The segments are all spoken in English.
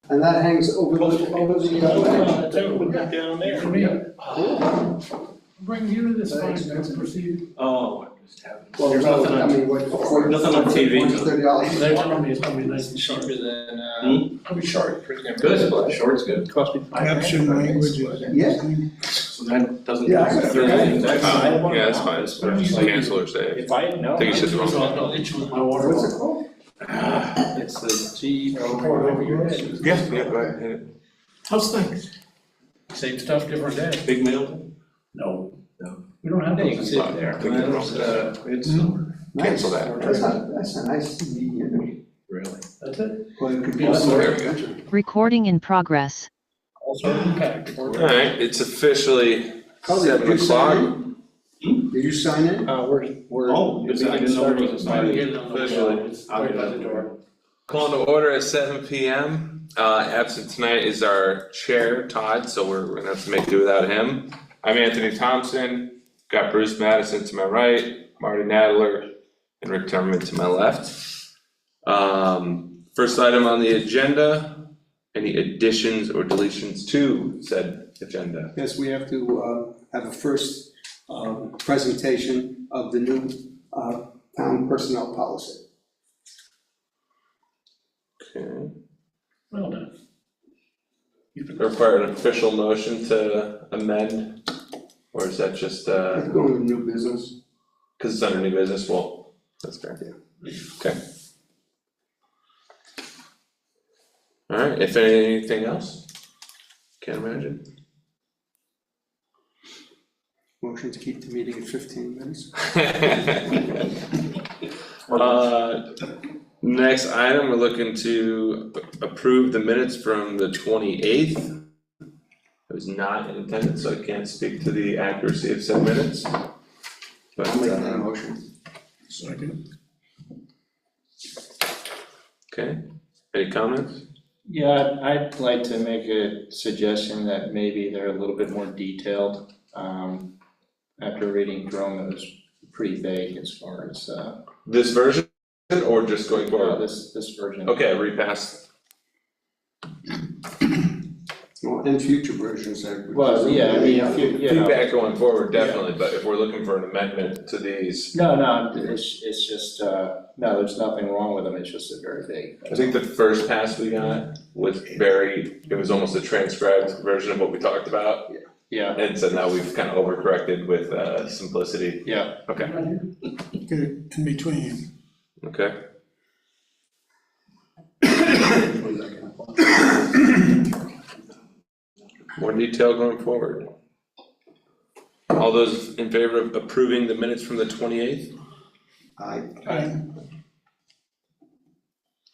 And that hangs over the Down there. Bring you to this fine, proceed. Oh, I'm just having. Well, There's nothing I on, mean, what, nothing on TV. $30. They're telling me it's gonna be nice and short. cheaper than, I'll be short. good, short's good. Cost me Caption language. Yeah. So that doesn't. Yeah, I cost got 30. it. That's Yeah, fine. that's fine, it's cancel or save. If I had known. I think you should do So it. I'll hit you with my water. What's it called? It's the G. Pour it over your head. Yeah, yeah, go ahead, hit it. How's things? Same stuff, different day. Big mail. No. No. We don't have Hey, you can those. sit there. It's Nice. Cancel that. That's a nice, really. That's it. well, it could be. Well, there we go. Recording in progress. All sorts of packed. Alright, it's officially Carly, 7 did you sign o'clock. Did you sign in? We're. Oh, the I didn't meeting know there was a started. sign. Get it on the Officially. wall. It's right by the door. Calling to order at 7 PM. Absent tonight is our chair, Todd, so we're gonna have to make do without him. I'm Anthony Thompson, got Bruce Madison to my right, Marty Nadler, and Rick Timmerman to my left. First item on the agenda, any additions or deletions to said agenda? Yes, we have to have a first presentation of the new town personnel policy. Okay. Well done. Require an official motion to amend, or is that just, Let's go into new business. cause it's under new business, well, that's fair. Okay. Alright, if anything else? Can't imagine. Motion to keep the meeting at 15 minutes. Next item, we're looking to approve the minutes from the 28th. I was not in attendance, so I can't speak to the accuracy of said minutes. But, I'll make that motion. Second. okay, any comments? Yeah, I'd like to make a suggestion that maybe they're a little bit more detailed. After reading through them, it was pretty vague as far as, This version, or just going forward? this version. Okay, repass. Well, and future versions. Well, yeah, I mean, if you know. Feedback going forward, definitely, but if we're looking for an amendment to these, No, it's just, no, there's nothing wrong with them, it's just a very vague. I think the first pass we got was it was almost a transcribed version of what we talked about. Yeah, And so now we've kind of overcorrected with simplicity. yeah. Okay, Get it in between. okay. More detail going forward. All those in favor of approving the minutes from the 28th? Aye.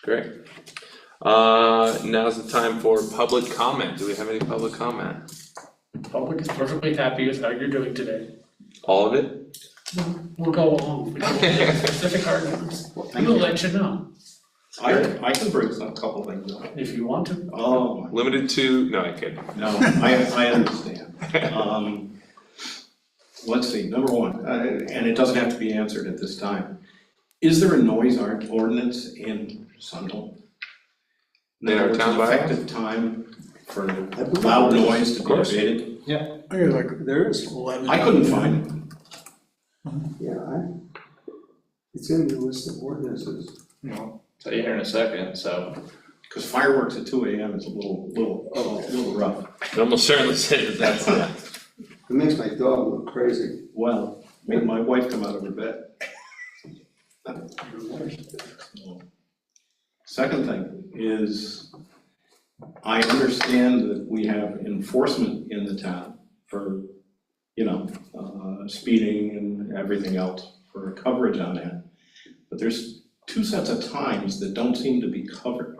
Great. Now's the time for public comment. Do we have any public comment? Public is perfectly happy with how you're doing today. All of it? We'll go along. We don't have specific arguments. We'll let you know I can bring a couple things up. if you want to. Oh, Limited to, no, I kid. no, I understand. Let's see, number one, and it doesn't have to be answered at this time. Is there a noise ordinance in Sunderland? In our town bylaws? Effective time for loud noise to be abated? I got like There is. 11. I couldn't find it. Yeah, it's in the list of ordinances. I'll tell you here in a second, so. Cause fireworks at 2 AM is a little rough. It almost certainly says that's not. It makes my dog look crazy. Well, made my wife come out of her bed. Second thing is, I understand that we have enforcement in the town for, speeding and everything else, for coverage on that. But there's two sets of times that don't seem to be covered.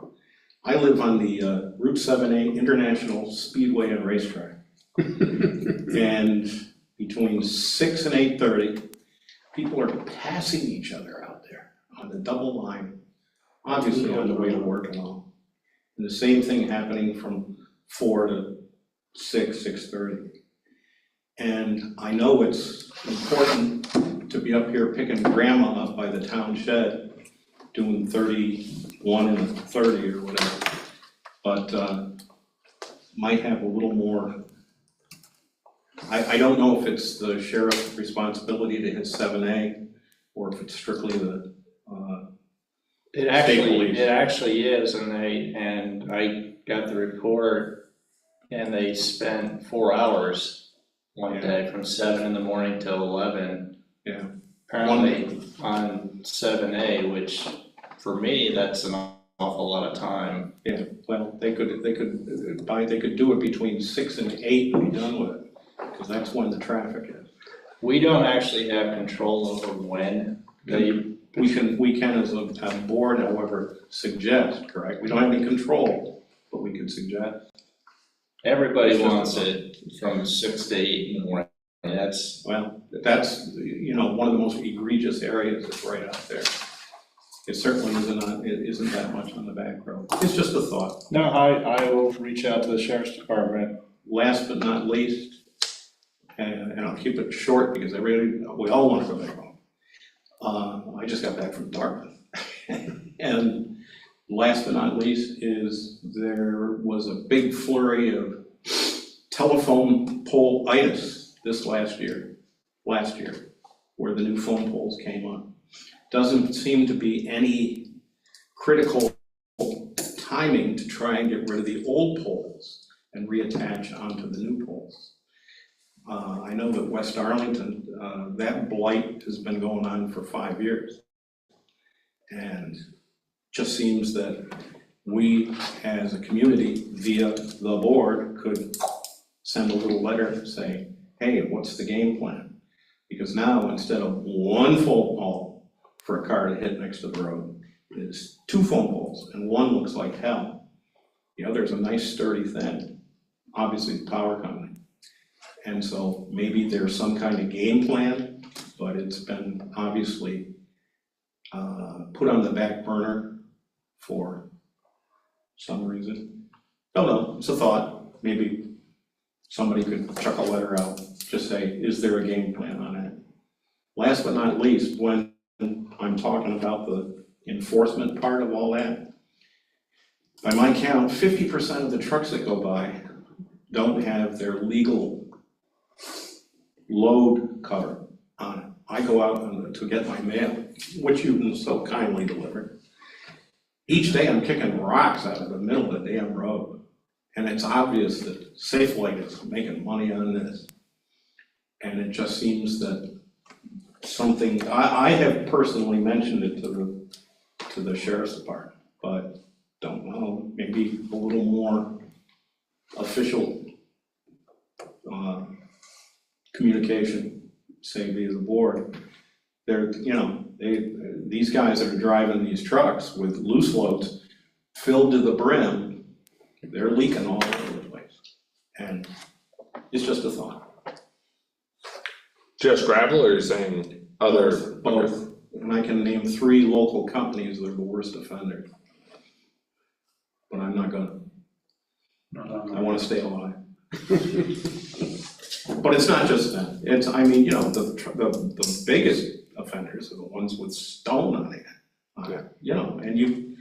I live on the Route 7A International Speedway and Racetrack. And between 6 and 8:30, people are passing each other out there on the double line, obviously on the way to work and all. And the same thing happening from 4 to 6:30. And I know it's important to be up here picking grandma up by the town shed, doing 31 and 30 or whatever. but might have a little more. I don't know if it's the sheriff's responsibility to hit 7A, or if it's strictly the, It police. actually is, and I got the report, and they spent 4 hours one Yeah. day from 7 in the morning till 11. Yeah. Apparently on 7A, which for me, that's an awful lot of time. yeah, well, they could do it between 6 and 8 and be done with it, because that's when the traffic is. We don't actually have control over when they, We can as a board, however, suggest, correct? We don't have any control, but we can suggest. everybody It's just wants a- it from 6 to 8 in the morning. That's, Well, that's, one of the most egregious areas is right out there. It certainly isn't that much on the back road. It's just a thought. no, I will reach out to the sheriff's department. Last but not least, and I'll keep it short because we all want to go back home. I just got back from Dartmouth. And last but not least is there was a big flurry of telephone pole-itis this last year, where the new phone poles came up. Doesn't seem to be any critical timing to try and get rid of the old poles and reattach onto the new poles. I know that West Arlington, that blight has been going on for 5 years. And just seems that we, as a community, via the board, could send a little letter saying, hey, what's the game plan? Because now, instead of one phone pole for a car to hit next to the road, is 2 phone poles, and one looks like hell. The other is a nice sturdy thing, obviously the power company. And so maybe there's some kind of game plan, but it's been obviously put on the back burner for some reason. Don't know, it's a thought. Maybe somebody could chuck a letter out, just say, is there a game plan on it? Last but not least, when I'm talking about the enforcement part of all that, by my count, 50% of the trucks that go by don't have their legal load cover on it. I go out to get my mail, which you so kindly delivered. Each day I'm kicking rocks out of the middle of the damn road. And it's obvious that Safelight is making money on this. And it just seems that something, I have personally mentioned it to the sheriff's department, but don't know, maybe a little more official communication, say via the board. They're, these guys that are driving these trucks with loose loads filled to the brim, they're leaking all over the place. And it's just a thought. Just gravel, or you're saying other? Both. And I can name 3 local companies that are the worst offenders. But I'm not gonna. I wanna stay alive. But it's not just that. It's, the biggest offenders are the ones with stone on it. And you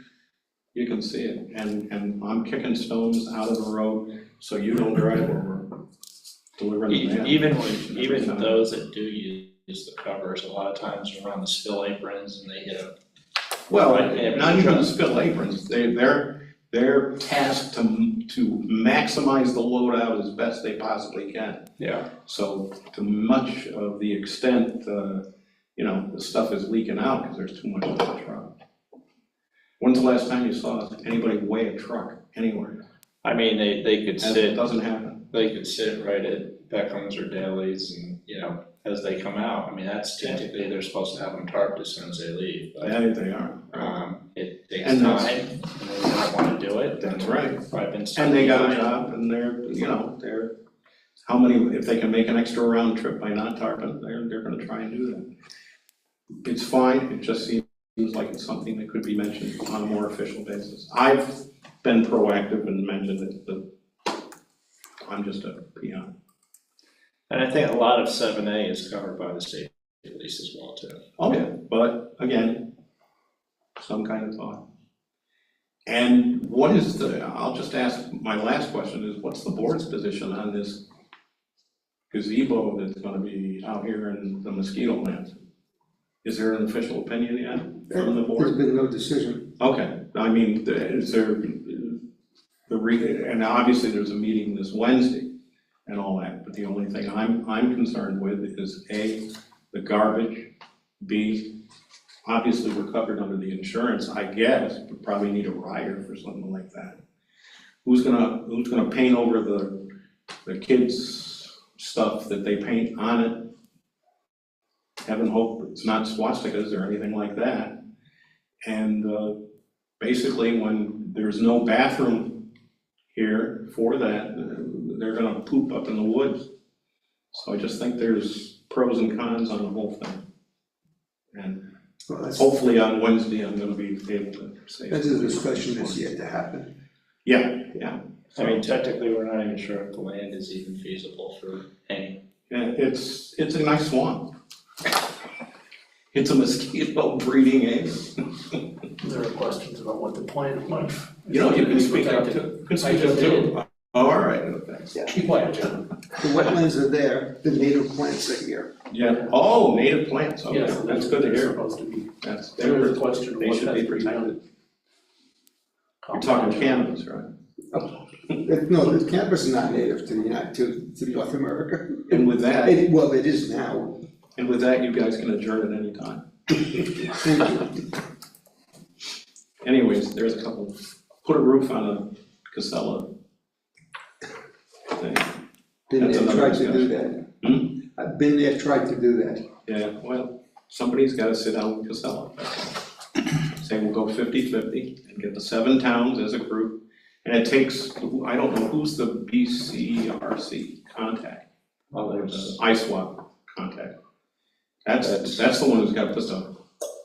can see it. And I'm kicking stones out of the road so you don't drive over, delivering the mail. Even those that do use the covers, a lot of times are on the spill aprons and they hit them. Well, Right. not even the spill aprons, they're tasked to maximize the load out as best they possibly can. Yeah. So to much of the extent, the stuff is leaking out because there's too much of the truck. When's the last time you saw anybody weigh a truck anywhere? I mean, they could It sit, doesn't happen. they could sit right at Beckham's or Daly's and, as they come out. I mean, that's typically, they're supposed to have them tarped as soon as they leave. But, Yeah, they are. it takes And time that's- and they don't wanna do it. That's right. I've been. And they got a job and they're, how many, if they can make an extra round trip by not tarping, they're gonna try and do that. It's fine, it just seems like it's something that could be mentioned on a more official basis. I've been proactive and mentioned it, but I'm just a peon. And I think a lot of 7A is covered by the state police as well too. Oh, yeah, but again, some kind of thought. And what is I'll just ask, my last question is, what's the board's position on this gazebo that's gonna be out here in the mosquito land? Is there an official opinion yet from the There's board? been no decision. Okay, I mean, is there, and obviously there's a meeting this Wednesday and all that, but the only thing I'm concerned with is A, the garbage, B, obviously we're covered under the insurance, I guess, we probably need a rider for something like that. Who's gonna paint over the kids' stuff that they paint on it? Heaven hope it's not swastikas or anything like that. And basically, when there's no bathroom here for that, they're gonna poop up in the woods. So I just think there's pros and cons on the whole thing. And Well, hopefully on Wednesday, I'm gonna be able to say. that's a discussion that's yet to happen. Yeah. I mean, technically, we're not even sure if the land is even feasible for any. Yeah, it's a nice swamp. It's a mosquito breeding area. There are questions about what the plant life. You know, you can speak up too. Could speak up too. Oh, all right, okay. Keep quiet, John. The wetlands are there, the native plants are here. Yeah, oh, native plants, okay, Yes, that's good to they're hear. supposed to be. That's, There is a question of they what should has be to be done. protected. You're talking cannabis, right? No, the cannabis is not native to North America. And with that, Well, it is now. and with that, you guys can adjourn at any time. Thank you. Anyways, there's a couple, put a roof on a Casella thing. Been That's there, another tried to do that. I've been there, tried to do that. Yeah, well, somebody's gotta sit down with Casella. Say we'll go 50-50 and get the 7 towns as a group. And it takes, I don't know, who's the BCRC contact? Well, The there's ISWAP contact. That's the one who's gotta put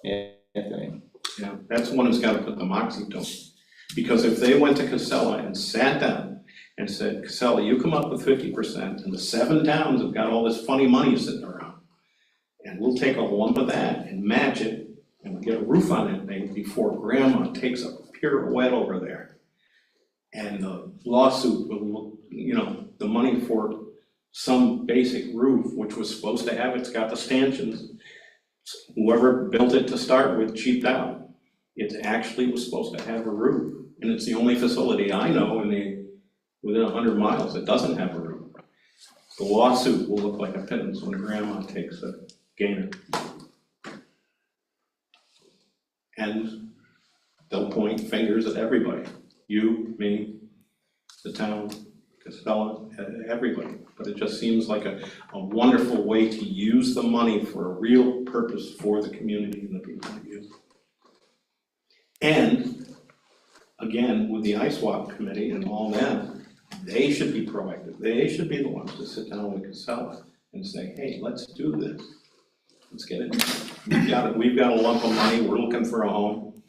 Anthony. yeah, that's the one who's gotta put the moxie to 'em. Because if they went to Casella and sat down and said, Casella, you come up with 50%, and the 7 towns have got all this funny money sitting around. And we'll take a lump of that and match it, and we'll get a roof on it, maybe before grandma takes a pirouette over there. And the lawsuit will, the money for some basic roof, which was supposed to have, it's got the stanchions. Whoever built it to start with cheaped out. It actually was supposed to have a roof, and it's the only facility I know within 100 miles that doesn't have a roof. The lawsuit will look like a pittance when grandma takes a gainer. And they'll point fingers at everybody. You, me, the town, Casella, everybody. But it just seems like a wonderful way to use the money for a real purpose for the community and the people that use it. And, again, with the ISWAP committee and all that, they should be proactive. They should be the ones to sit down with Casella and say, hey, let's do this. Let's get it. We've got a lump of money, we're looking for a home.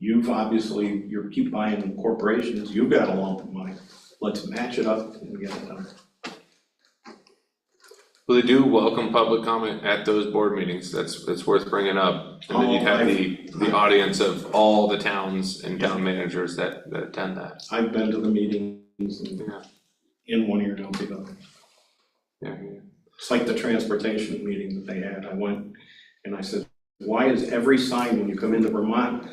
You've obviously, you keep buying corporations, you've got a lump of money. Let's match it up and get it done. Well, they do welcome public comment at those board meetings, that's worth bringing up. And then you have the audience of all the towns and town managers that attend that. I've been to the meetings and Yeah. in one ear, don't the other. Yeah. It's like the transportation meeting that they had. I went and I said, why is every sign when you come into Vermont?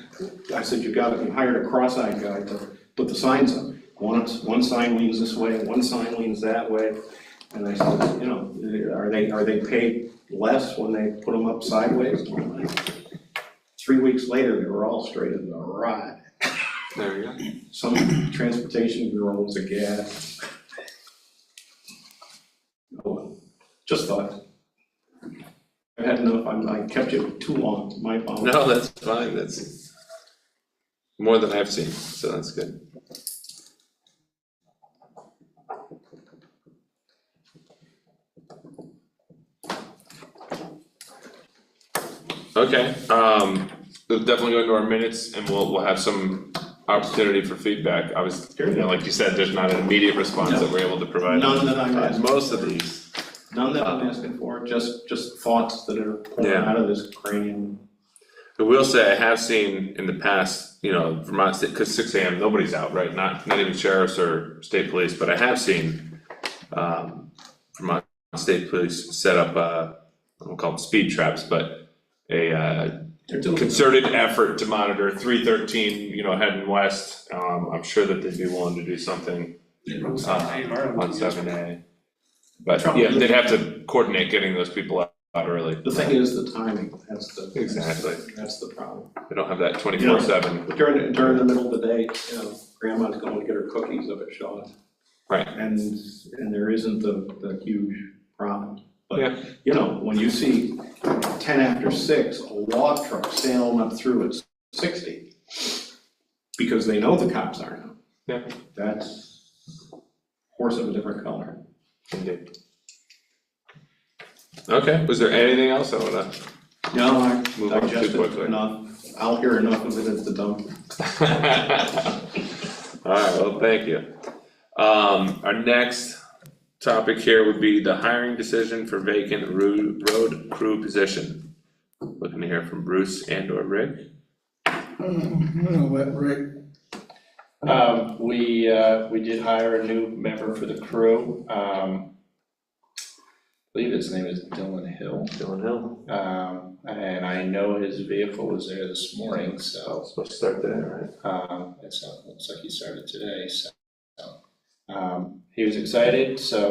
I said, you hired a cross-eyed guy to put the signs up. One sign leans this way, one sign leans that way. And I said, are they paid less when they put them up sideways? 3 weeks later, they were all straight in the rod. There you go. Some transportation girl was a gad. Oh, well, just thought. I had enough, I kept you too long, my fault. No, that's fine, that's more than I've seen, so that's good. Okay, we'll definitely go into our minutes and we'll have some opportunity for feedback. I was, like you said, there's not an immediate response that we're able to provide. None that I'm asking. Most of these. None that I'm asking for, just thoughts that are pouring Yeah. out of this cranium. I will say I have seen in the past, Vermont State, cause 6 AM, nobody's out, right? Not even sheriffs or state police, but I have seen, Vermont State Police set up, I won't call them speed traps, but a, They're doing it. concerted effort to monitor 313, heading west. I'm sure that they'd be willing to do something, on 7A. But yeah, they'd have to coordinate getting those people out early. The thing is the timing, Exactly. That's the problem. They don't have that 24/7. But during the middle of the day, grandma's going to get her cookies up at Shaw's. Right. And there isn't the huge problem. Yeah. But, when you see 10 after 6, a log truck sailing up through at 60, because they know the cops aren't out. Yeah. That's horse of a different color. Indeed. Okay, was there anything else I wanna No, move I on too digested quickly? enough. I'll hear enough of it at the dump. Alright, well, thank you. Our next topic here would be the hiring decision for vacant road crew position. Looking to hear from Bruce and or Rick. I'm gonna let Rick, We did hire a new member for the crew, I believe his name is Dylan Hill. Dylan Hill. And I know his vehicle was there this morning, so, Supposed to start there, right? looks like he started today, so. He was excited, so,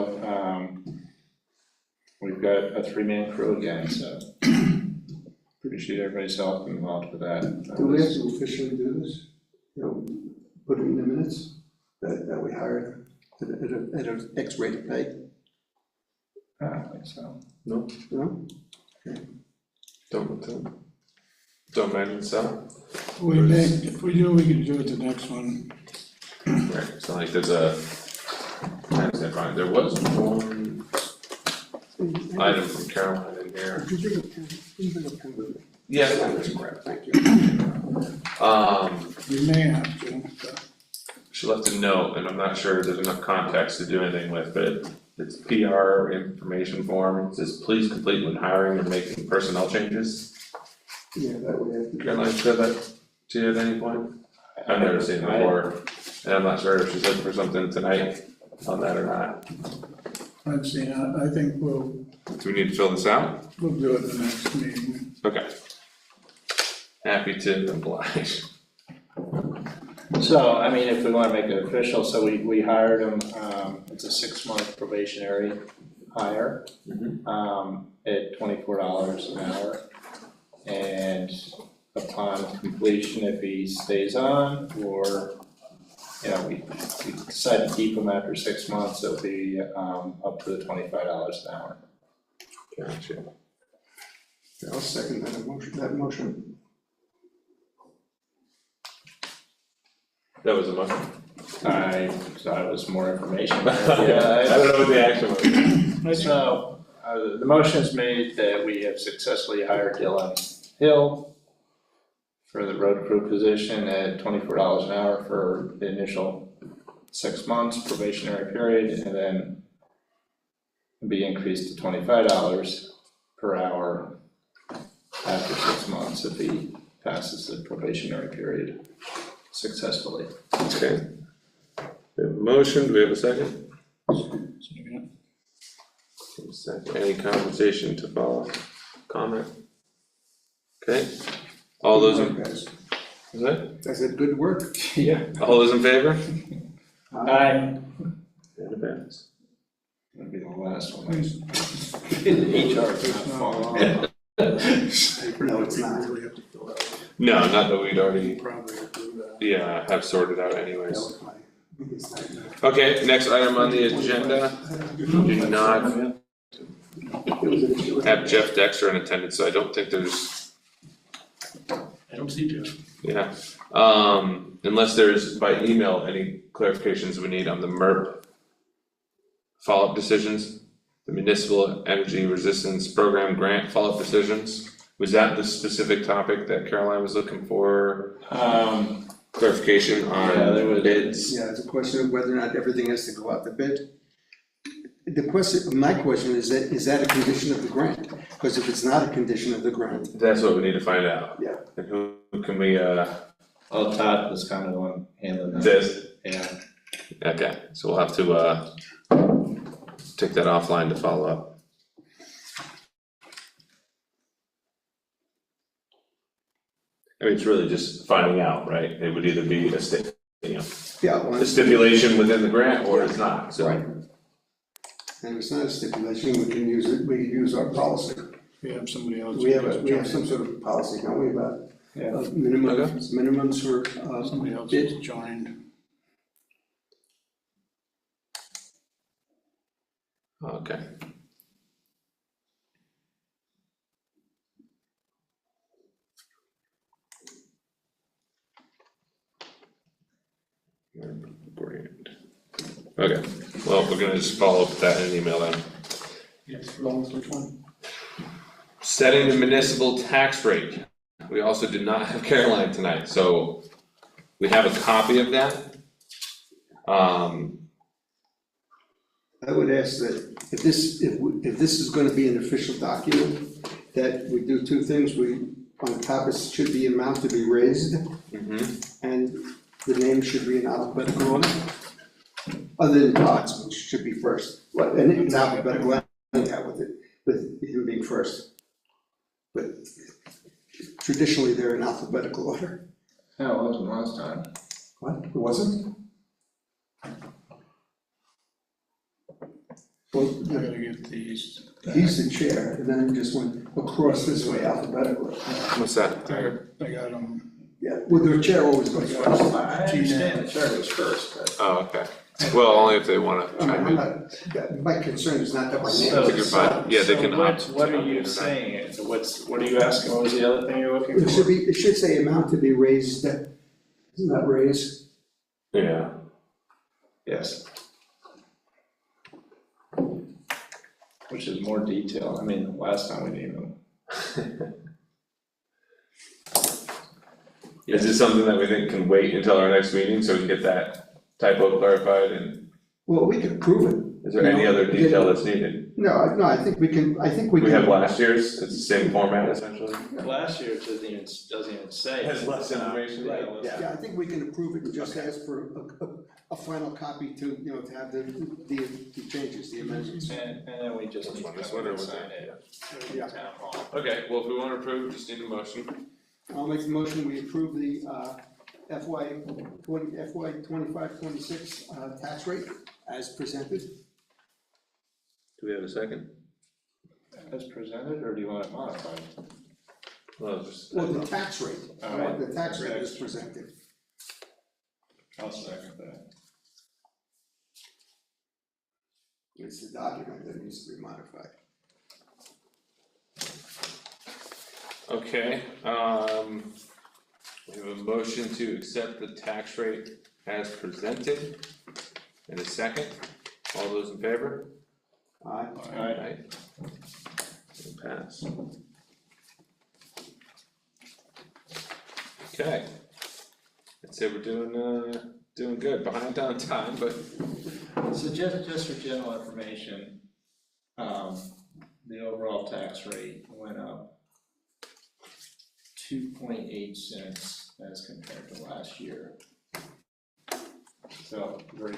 we've got a 3-man crew again, so. Appreciate everybody's help involved with that. Do we have to officially do this? Put it in the minutes that we hired at an X rate of pay? I don't think so. No, No? don't imagine so. if we do, we can do it the next one. Right, it's not like there's a, there was one item from Caroline in here. Yeah. Thank you. We may have to, but She left a note, and I'm not sure there's enough context to do anything with, but it's PR information form. It says, please complete when hiring and making personnel changes. Yeah, that would have to. Caroline said that to you at any point? I've never seen it before, and I'm not sure if she's looking for something tonight on that or not. I'd say, I think we'll Do we need to fill this out? do it the next meeting. Okay. Happy to oblige. So, I mean, if we wanna make it official, so we hired him, it's a 6-month probationary hire. At $24 an hour. And upon completion, if he stays on, or, we decide to keep him after 6 months, it'll be, up to the $25 an hour. Gotcha. I'll second that motion. That was a motion. I thought it was more information. I don't know what the action was. So, the motion is made that we have successfully hired Dylan Hill for the road crew position at $24 an hour for the initial 6 months probationary period, and then be increased to $25 per hour after 6 months if he passes the probationary period successfully. Okay. We have a motion, do we have a second? Second. Any conversation to follow? Comment? Okay, all those in, Guys, is that? I said, good work. Yeah. All those in favor? Aye. And it passes. That'll be the last one. HR is not following. No, it's not. We have to fill out. No, not that we'd already, Probably have to do that. yeah, have sorted out That anyways. was my biggest nightmare. Okay, next item on the agenda, do not have Jeff Dexter in attendance, so I don't think there's, I don't see Jeff. yeah. Unless there's by email, any clarifications we need on the MERP follow-up decisions, the Municipal Energy Resistance Program grant follow-up decisions. Was that the specific topic that Caroline was looking for? Clarification Yeah, there on was- bids? Yeah, it's a question of whether or not everything has to go out to bid. The question, my question is that a condition of the grant? Because if it's not a condition of the grant, That's what we need to find out. yeah, And who can we, Well, Todd was kind of the one handling that. this? Yeah. Okay, so we'll have to, take that offline to follow up. I mean, it's really just finding out, right? It would either be a Yeah, well, a stipulation within the grant or it's not, so. Right. And if it's not a stipulation, we can use it, we can use our policy. We have somebody else. We have some sort of policy, don't we, about Yeah. minimums for, Somebody else bid? has joined. Okay. Brand. Okay, well, we're gonna just follow up with that in an email then. Yes, Rollins, which one? Setting the municipal tax rate. We also did not have Caroline tonight, so we have a copy of that. I would ask that if this is gonna be an official document, that we do two things, on the top it should be amount to be raised, and the name should be in alphabetical order. Other than Todd's, which should be first, and in alphabetical order, with him being first. But traditionally, they're in alphabetical order. No, it wasn't last time. What, it wasn't? Well, I gotta get these. he's the chair, and then it just went across this way alphabetically. What's that? I got them. Yeah, well, the chair always goes first. I understand the chair was first, but. Oh, okay. Well, only if they wanna chime in. My concern is not that my name I think you're is. fine. Yeah, they can So opt what to are on the you internet. saying? So what are you asking? What was the other thing you're looking It should for? be, it should say amount to be raised, not raised. Yeah, Yes. Which is more detailed. I mean, last time we didn't even. is this something that we think can wait until our next meeting so we can get that typo clarified, and Well, we can approve it. is there any other detail that's needed? No, I think we can, We have last year's, it's the same format essentially. Last year it doesn't even say. Has less information. Yeah, less- Yeah, I think we can approve it and just ask for a final copy to, to have the changes, the amendments. And then we just need to This go one or and was sign it? it. Yeah. Town hall. Okay, well, if we wanna approve, just need a motion. I'll make the motion, we approve the FY 25-26 tax rate as presented. Do we have a second? As presented, or do you want it modified? Well, just. Well, the tax rate, All right. the tax rate is presented. I'll second that. It's the document that needs to be modified. Okay, we have a motion to accept the tax rate as presented. In a second, all those in favor? Aye. Aye. It'll pass. Okay. I'd say we're doing good, behind on time, but So just for general information, the overall tax rate went up 2.8 cents as compared to last year. So very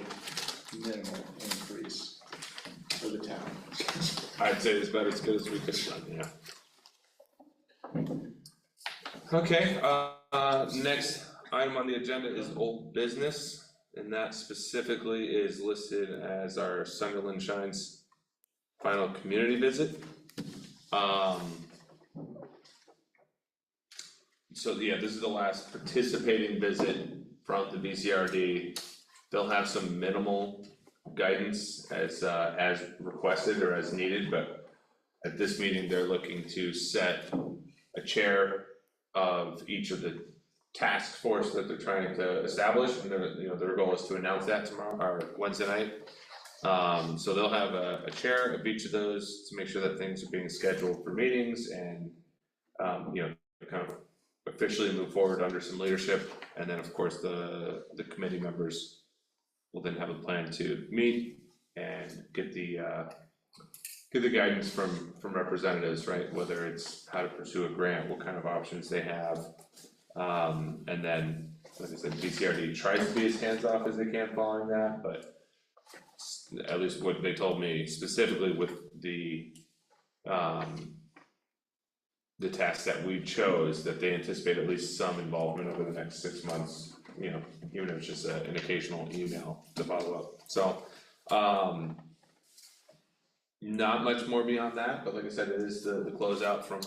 minimal increase for the town. I'd say it's about as good as we could have done, yeah. Okay, next item on the agenda is old business, and that specifically is listed as our Sunderland Shines final community visit. So yeah, this is the last participating visit from the BCRD. They'll have some minimal guidance as requested or as needed, but at this meeting, they're looking to set a chair of each of the task force that they're trying to establish, and their goal is to announce that tomorrow or Wednesday night. So they'll have a chair of each of those to make sure that things are being scheduled for meetings and kind of officially move forward under some leadership, and then of course the committee members will then have a plan to meet and get the get the guidance from representatives, right? Whether it's how to pursue a grant, what kind of options they have. And then, like I said, BCRD tries to be as hands-off as they can following that, but at least what they told me specifically with the task that we chose, that they anticipate at least some involvement over the next 6 months, you know, even if it's just an occasional email to follow up. So, not much more beyond that, but like I said, it is the closeout from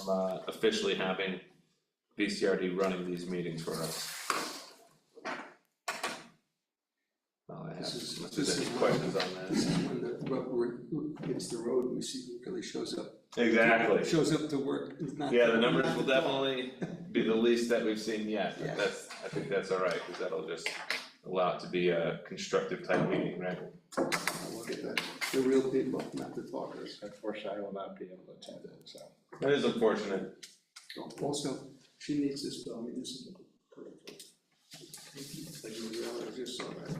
officially having BCRD running these meetings for us. Well, I have, unless there's any questions on This that. is when the rubber hits the road and we see who really shows up. Exactly. Shows up to work. It's not- Yeah, the numbers not will the dog. definitely be the least that we've seen yet, but Yeah. I think that's all right, because that'll just allow it to be a constructive type meeting, right? We'll get that. The real people, not the talkers. Unfortunately, I will not be able to attend it, so. That is unfortunate. Also, she needs to spell municipal correctly. I didn't realize, I just saw that.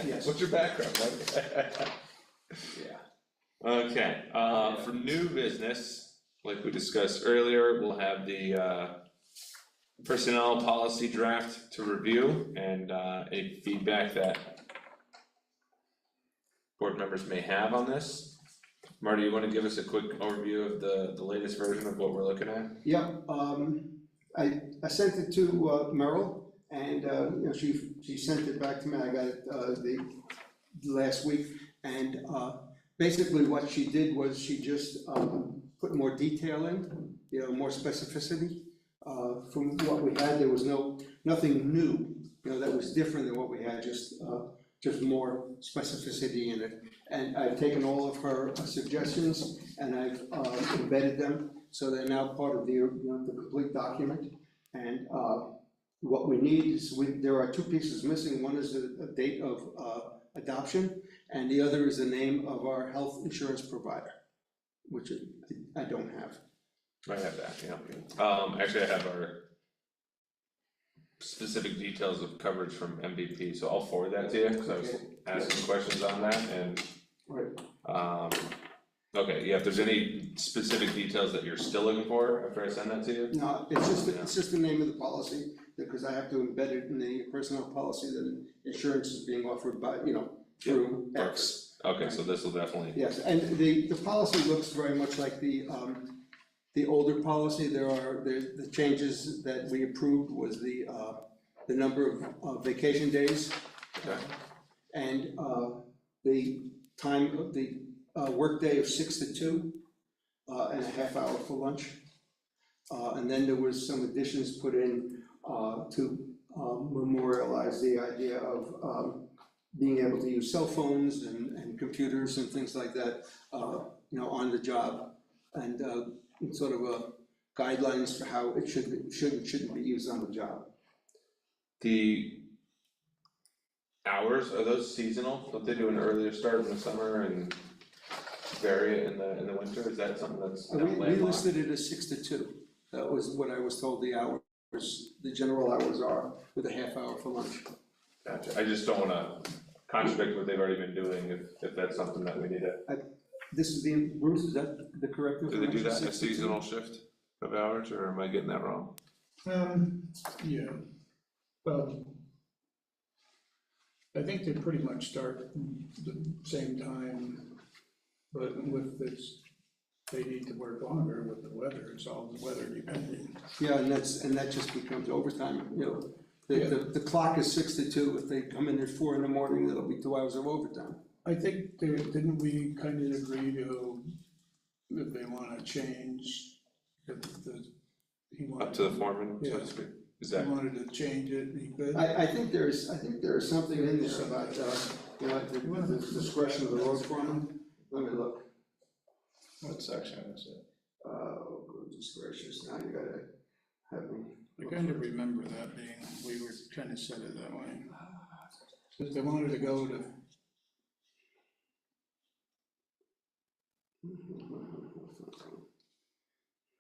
Yes. What's your background, right? Yeah. Okay, for new business, like we discussed earlier, we'll have the personnel policy draft to review and any feedback that board members may have on this. Marty, you wanna give us a quick overview of the latest version of what we're looking at? Yep, I sent it to Merrill, and, you know, she sent it back to me, I got it, the last week. And, basically what she did was she just, put more detail in, you know, more specificity. From what we had, there was nothing new, you know, that was different than what we had, just more specificity in it. And I've taken all of her suggestions and I've embedded them, so they're now part of the, you know, the complete document. And what we need is, there are two pieces missing. One is a date of adoption, and the other is the name of our health insurance provider, which I don't have. I have that, yeah. Actually, I have our specific details of coverage from MVP, so I'll forward that to you, because I was asking questions on that, and Right. okay, yeah, if there's any specific details that you're still looking for after I send that to you? No, it's just the name of the policy, because I have to embed it in the personnel policy that insurance is being offered by, you know, through X. Okay, so this will definitely, Yes, and the policy looks very much like the older policy. The changes that we approved was the number of vacation days. okay, And the time of the workday of 6 to 2, and a half hour for lunch. And then there was some additions put in to memorialize the idea of being able to use cell phones and computers and things like that, you know, on the job. And sort of guidelines for how it shouldn't be used on the job. the hours, are those seasonal? Don't they do an earlier start in the summer and vary it in the winter? Is that something that's We landlocked? listed it as 6 to 2. That was what I was told the hours, the general hours are, with a half hour for lunch. Gotcha, I just don't wanna contradict what they've already been doing, if that's something that we need to. This is Bruce, is that the correct Do information? they do that in a 6 to 2? seasonal shift of hours, or am I getting that wrong? Yeah, well, I think they pretty much start the same time, but with this, they need to work longer with the weather, it's all weather dependent. Yeah, and that just becomes overtime, you know. The clock is 6 to 2. If they come in at 4 in the morning, that'll be 2 hours of overtime. I think, didn't we kind of agree to, if they wanna change, if he wanted. Up to the foreman, so Yeah. to speak, is He that, wanted to change it, he could. I think there is something in there about, you know, the discretion of the road foreman. Let me look. What section is it? Oh, goodness gracious, now you gotta have me. I kind of remember that being, we were kind of set it that way. Because they wanted to go to,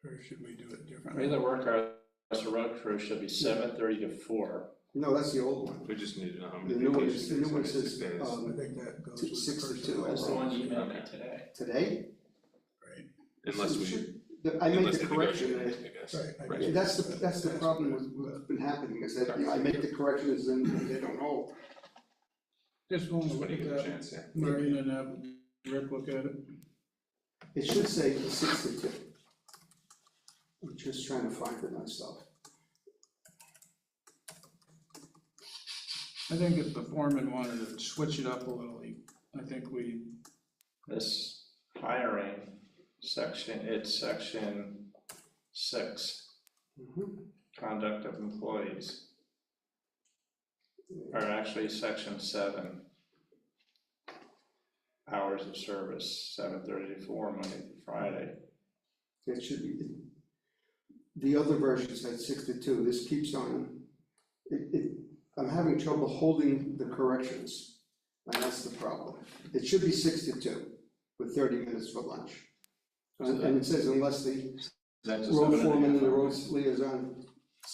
or should we do it differently? Regular work hours for road crew should be 7:30 to 4. No, that's the old one. We just need to know how The many new one vacation days. is, the new one how many says, sick days. I think that goes with the 62, personnel. that's That's the one you policy, emailed me today. today? Right, Unless we, I made unless the they correction, negotiate, I guess. right. I Right. guess that's the problem with what's been happening, is that, you know, I make the corrections and they don't hold. Just want to Just look when you at get a that, chance, yeah. Marine, and have Rick look at it. It should say 62. I'm just trying to find it myself. I think if the foreman wanted to switch it up a little, I think This hiring section, it's section 6, conduct of employees. Or actually, section 7. Hours of service, 7:30 to 4, Monday through Friday. It should be, the other version said 62, this keeps on, I'm having trouble holding the corrections, and that's the problem. It should be 62, with 30 minutes for lunch. And it says unless the That's a road 7.5 foreman and the road hours. liaison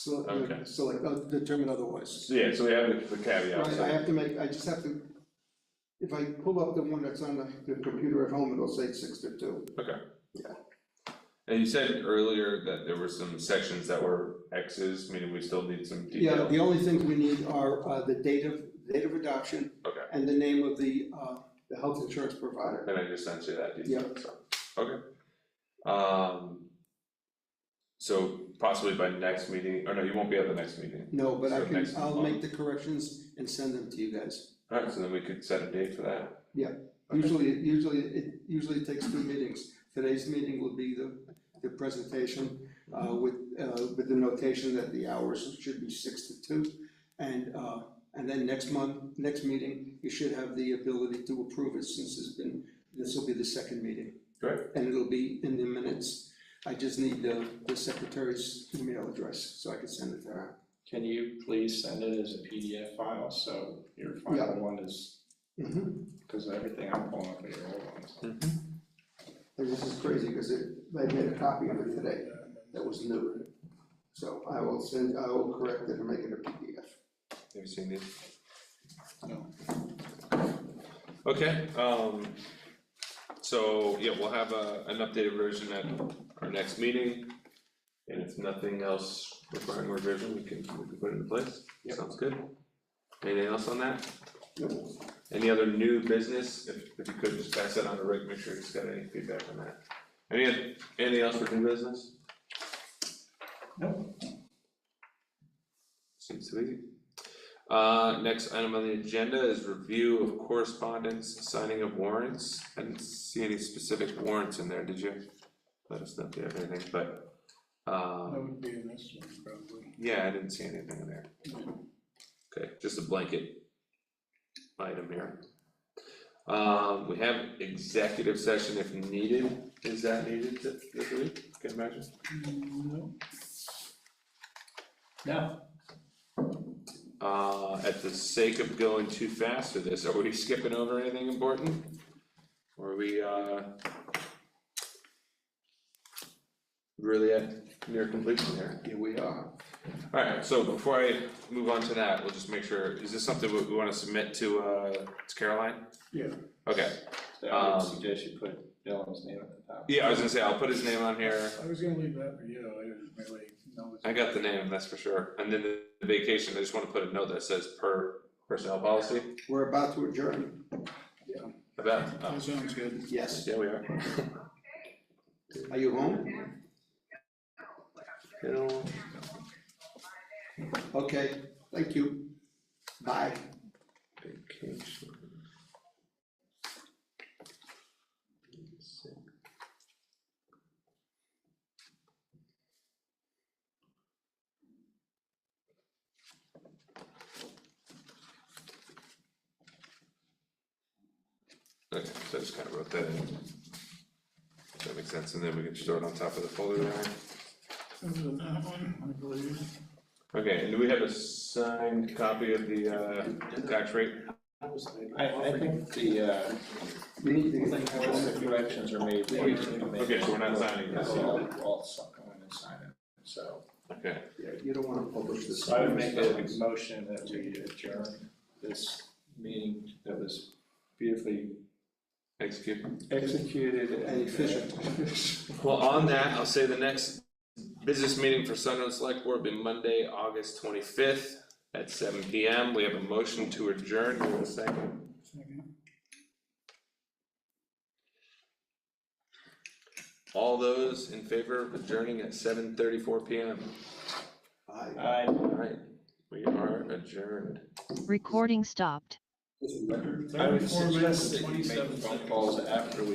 Okay. select, determine otherwise. So, yeah, so we have the caveat. Right, I have to make, I just have to, if I pull up the one that's on the computer at home, it'll say 62. Okay. Yeah. And you said earlier that there were some sections that were X's, meaning we still need some Yeah, detail. the only things we need are the date of adoption Okay, and the name of the health insurance provider. then I just sent you that detail, so, okay. So possibly by next meeting, or no, you won't be at the next meeting. No, but So next I'll month. make the corrections and send them to you guys. Alright, so then we could set a date for that. Usually it takes 2 meetings. Today's meeting will be the presentation with the notation that the hours should be 6 to 2. And then next meeting, you should have the ability to approve it, since this will be the second meeting. Great. And it'll be in the minutes. I just need the secretary's email address so I can send it to her. Can you please send it as a PDF file, so your Yeah. final one is, Mm-hmm. because everything I'm pulling up are your old ones. And this is crazy, because I made a copy of it today that was new. So I will correct it and make it a PDF. Have you seen these? No. Okay, so, yeah, we'll have an updated version at our next meeting. And if nothing else requiring revision, we can put it into place. Sounds good. Anything else on that? Any other new business? If you could just pass that on to Rick, make sure he's got any feedback on that. Anything else for new business? Nope. Seems too easy. Next item on the agenda is review of correspondence, signing of warrants. I didn't see any specific warrants in there, did you? Let us know if you have anything, but, That would be in this one, probably. yeah, I didn't see anything in there. Okay, just a blanket item here. We have executive session if needed. Is that needed this week? Can you imagine? No. No. At the sake of going too fast for this, are we skipping over anything important? Or are we, really at near completion here? Here we are. Alright, so before I move on to that, we'll just make sure, is this something we wanna submit to Caroline? Yeah. Okay, So I would suggest you put Dylan's name at the top. yeah, I was gonna say, I'll put his name on here. I was gonna leave that for you, I didn't really know. I got the name, that's for sure. And then the vacation, I just wanna put a note that says per personnel policy. We're about to adjourn. I bet. That sounds good. Yes. Yeah, we are. Are you home? Okay, thank you. Bye. Vacation. Okay, so I just kind of wrote that in. That makes sense, and then we can store it on top of the folder there. This is that one, I believe. Okay, and do we have a signed copy of the tax rate? I think the, We need to all the corrections are made. Okay, so we're not signing this. I'll come in and sign it, so. Okay, you don't wanna publish this. So I would make a motion that we adjourn this meeting that was beautifully Execute. executed And efficient. Well, on that, I'll say the next business meeting for Sunderland Select Board will be Monday, August 25th at 7 PM. We have a motion to adjourn. Do we have a second? Second. All those in favor of adjourning at 7:34 PM? Aye. All right, we are adjourned. Recording stopped. I would 34 minutes suggest and that you make 27 phone seconds. calls after we